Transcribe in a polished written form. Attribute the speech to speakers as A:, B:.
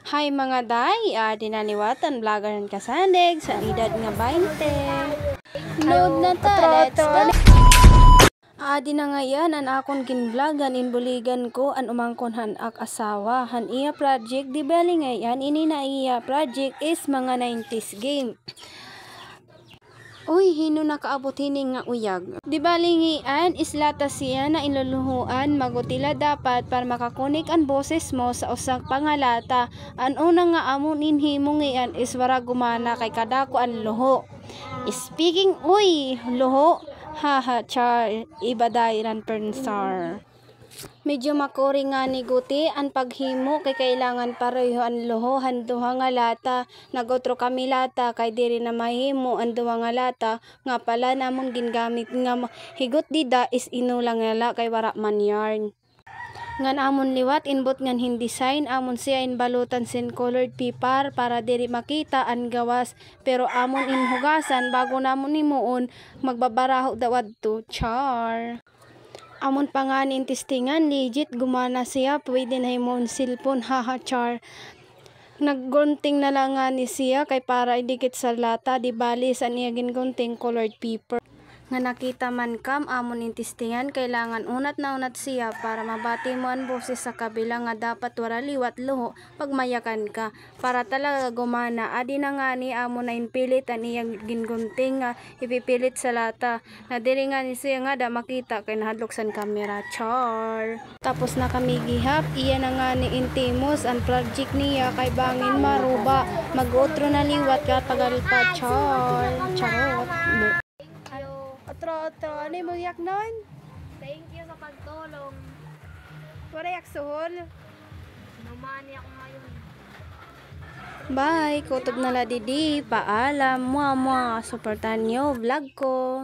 A: Hi mga day, dinaniwatan vlogger ng kasandig sa edad nga 20. Load na ta, let's go. Adi na ngayon an akon ginvlogan inbuligan ko an umangkon han ak asawa han iya project di bali ngayon ini na iya project is mga 90s game. Uy, hino nakaabot hining nga uyag. Di balingian, islata siya na inluluhuan, magutila dapat para makakunik ang boses mo sa usang pangalata. Ang una nga amon inhimungian is wara gumana kay kadako ang luho. Speaking, uy, luho, haha, char, ibaday ran persar. Medyo makuri nga ni guti ang paghimo kay kailangan pareho ang luho han duha nga lata. Nagotro kami lata kay diri na mahimo ang duha nga lata nga pala namon gingamit nga higot dida is inulang nala kay wara man yarn. Ngan amon liwat inbot ngan hindi design amon siya inbalutan sin colored paper para diri makita ang gawas pero amon inhugasan bago namon himuon magbabaraho daw adto char. Amon pa nga testingan, legit gumana siya, pwede na himon cellphone, haha char. Naggunting na lang nga ni siya kay para idikit sa lata, di bali sa niya gingunting colored paper. Nga nakita man kam amon testingan, kailangan unat na unat siya para mabati mo ang boses sa kabila nga dapat wara liwat luho pag mayakan ka para talaga gumana. Adi na nga ni amon na inpilit ang iyang gingunting nga ipipilit sa lata na diri nga ni siya nga da makita kay nahadlok san camera char. Tapos na kami gihap iya na nga ni intimos ang project niya kay bangin maruba mag-utro na liwat kapag pa char charot. Otro, ano mo yak nun?
B: Thank you sa pagtulong.
A: Wala yak suhol.
B: Numani ako ngayon.
A: Bye, kutob na la didi. Paalam, mua, suportan nyo vlog ko.